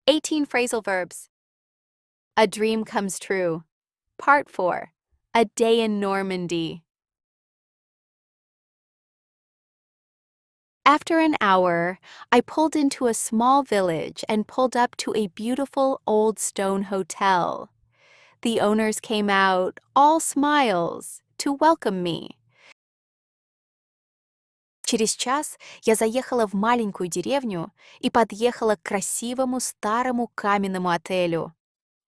18 phrasal verbs. A dream comes true. Part 4. A day in Normandy. After an hour, I pulled into a small village and pulled up to a beautiful old stone hotel. The owners came out, all smiles, to welcome me. Через час я заехала в маленькую деревню и подъехала к красивому старому каменному отелю.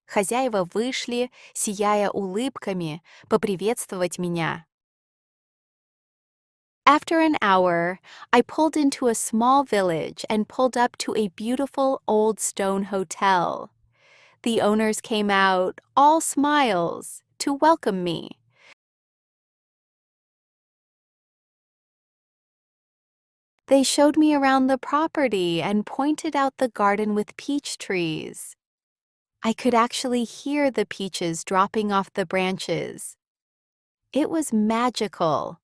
Хозяева вышли, сияя улыбками, поприветствовать меня. After an hour, I pulled into a small village and pulled up to a beautiful old stone hotel. The owners came out, all smiles, to welcome me. They showed me around the property and pointed out the garden with peach trees. I could actually hear the peaches dropping off the branches. It was magical.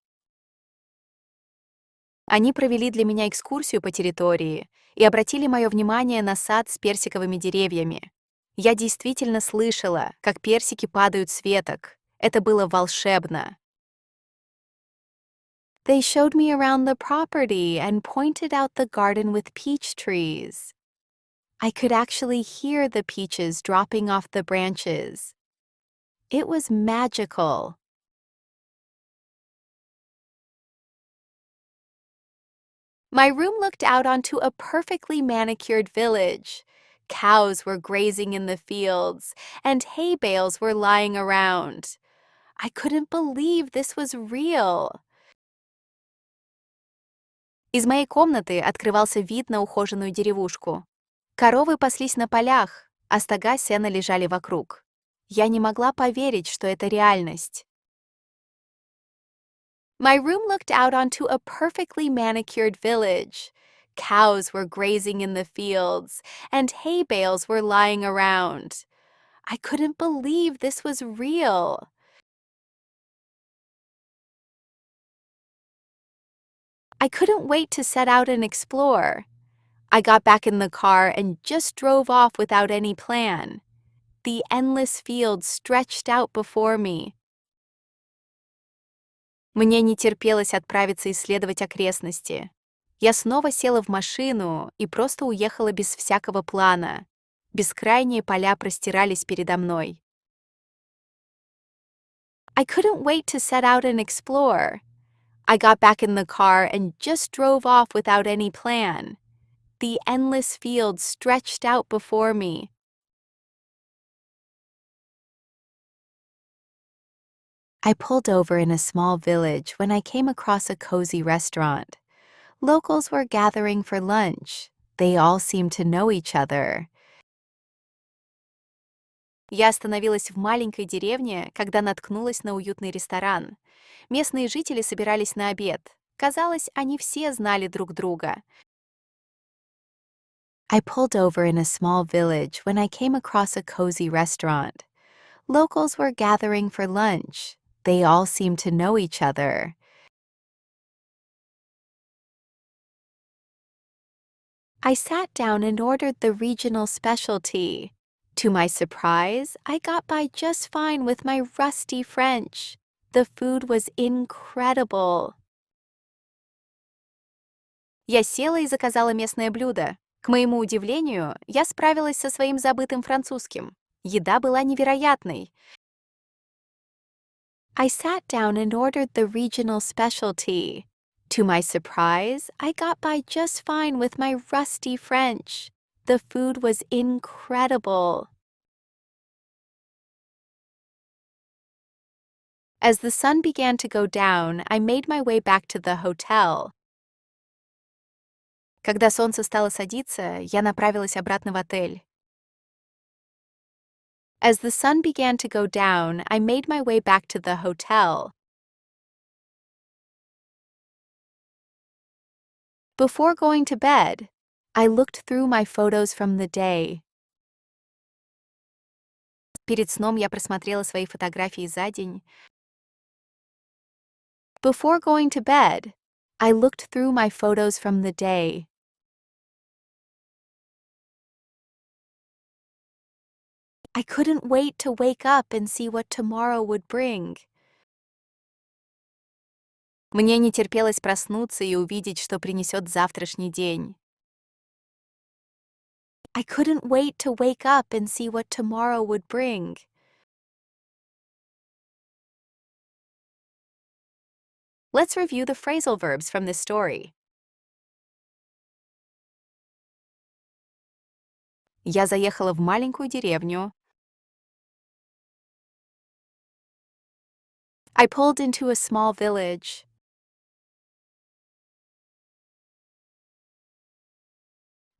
Они провели для меня экскурсию по территории и обратили мое внимание на сад с персиковыми деревьями. Я действительно слышала, как персики падают с веток. Это было волшебно. They showed me around the property and pointed out the garden with peach trees. I could actually hear the peaches dropping off the branches. It was magical. My room looked out onto a perfectly manicured village. Cows were grazing in the fields, and hay bales were lying around. I couldn't believe this was real. Из моей комнаты открывался вид на ухоженную деревушку. Коровы паслись на полях, а стога сена лежали вокруг. Я не могла поверить, что это реальность. My room looked out onto a perfectly manicured village. Cows were grazing in the fields, and hay bales were lying around. I couldn't believe this was real. I couldn't wait to set out and explore. I got back in the car and just drove off without any plan. The endless fields stretched out before me. Мне не терпелось отправиться исследовать окрестности. Я снова села в машину и просто уехала без всякого плана. Бескрайние поля простирались передо мной. I couldn't wait to set out and explore. I got back in the car and just drove off without any plan. The endless fields stretched out before me. I pulled over in a small village when I came across a cozy restaurant. Locals were gathering for lunch. They all seemed to know each other. Я остановилась в маленькой деревне, когда наткнулась на уютный ресторан. Местные жители собирались на обед. Казалось, они все знали друг друга. I pulled over in a small village when I came across a cozy restaurant. Locals were gathering for lunch. They all seemed to know each other. I sat down and ordered the regional specialty. To my surprise, I got by just fine with my rusty French. The food was incredible. Я села и заказала местное блюдо. К моему удивлению, я справилась со своим забытым французским. Еда была невероятной. I sat down and ordered the regional specialty. To my surprise, I got by just fine with my rusty French. The food was incredible. As the sun began to go down, I made my way back to the hotel. Когда солнце стало садиться, я направилась обратно в отель. As the sun began to go down, I made my way back to the hotel. Before going to bed, I looked through my photos from the day. Перед сном я просмотрела свои фотографии за день. Before going to bed, I looked through my photos from the day. I couldn't wait to wake up and see what tomorrow would bring. Мне не терпелось проснуться и увидеть, что принесет завтрашний день. I couldn't wait to wake up and see what tomorrow would bring. Let's review the phrasal verbs from this story. Я заехала в маленькую деревню. I pulled into a small village.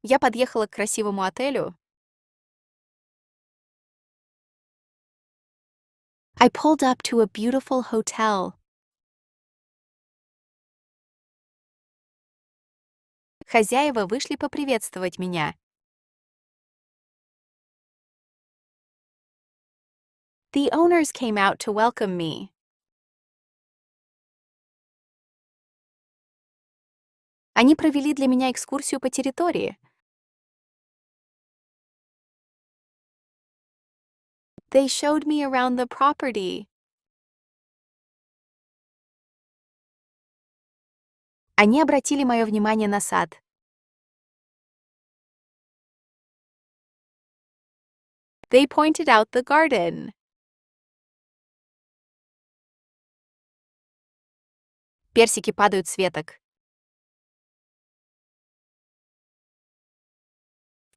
Я подъехала к красивому отелю. I pulled up to a beautiful hotel. Хозяева вышли поприветствовать меня. The owners came out to welcome me. Они провели для меня экскурсию по территории. They showed me around the property. Они обратили мое внимание на сад. They pointed out the garden. Персики падают с веток.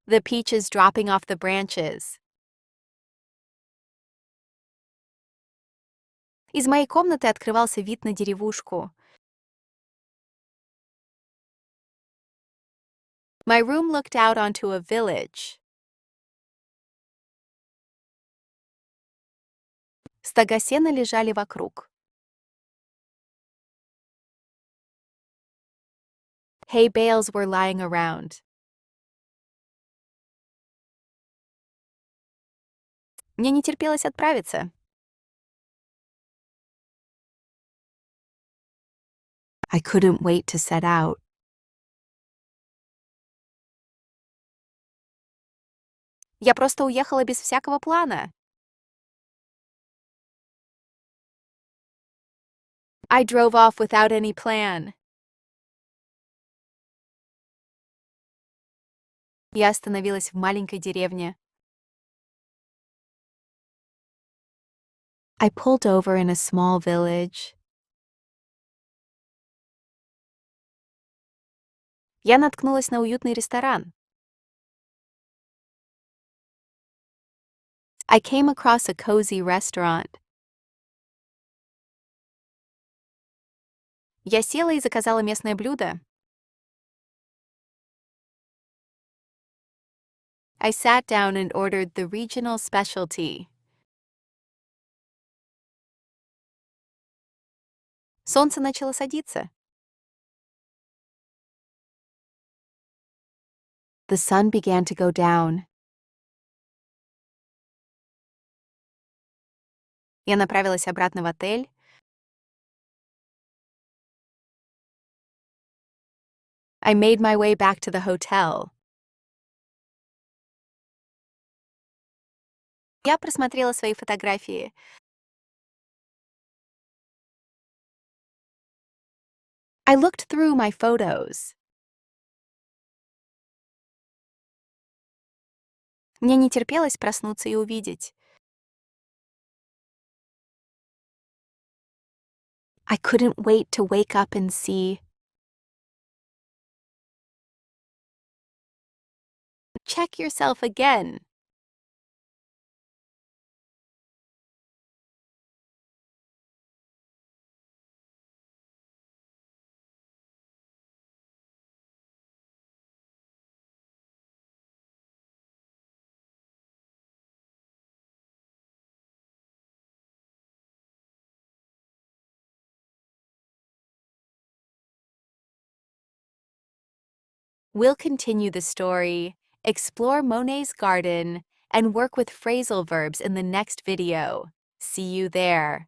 The peaches dropping off the branches. Из моей комнаты открывался вид на деревушку. My room looked out onto a village. Стога сена лежали вокруг. Hay bales were lying around. Мне не терпелось отправиться. I couldn't wait to set out. Я просто уехала без всякого плана. I drove off without any plan. Я остановилась в маленькой деревне. I pulled over in a small village. Я наткнулась на уютный ресторан. I came across a cozy restaurant. Я села и заказала местное блюдо. I sat down and ordered the regional specialty. Солнце начало садиться. The sun began to go down. Я направилась обратно в отель. I made my way back to the hotel. Я просмотрела свои фотографии. I looked through my photos. Мне не терпелось проснуться и увидеть. I couldn't wait to wake up and see. Check yourself again. We'll continue the story, explore Monet's garden, and work with phrasal verbs in the next video. See you there.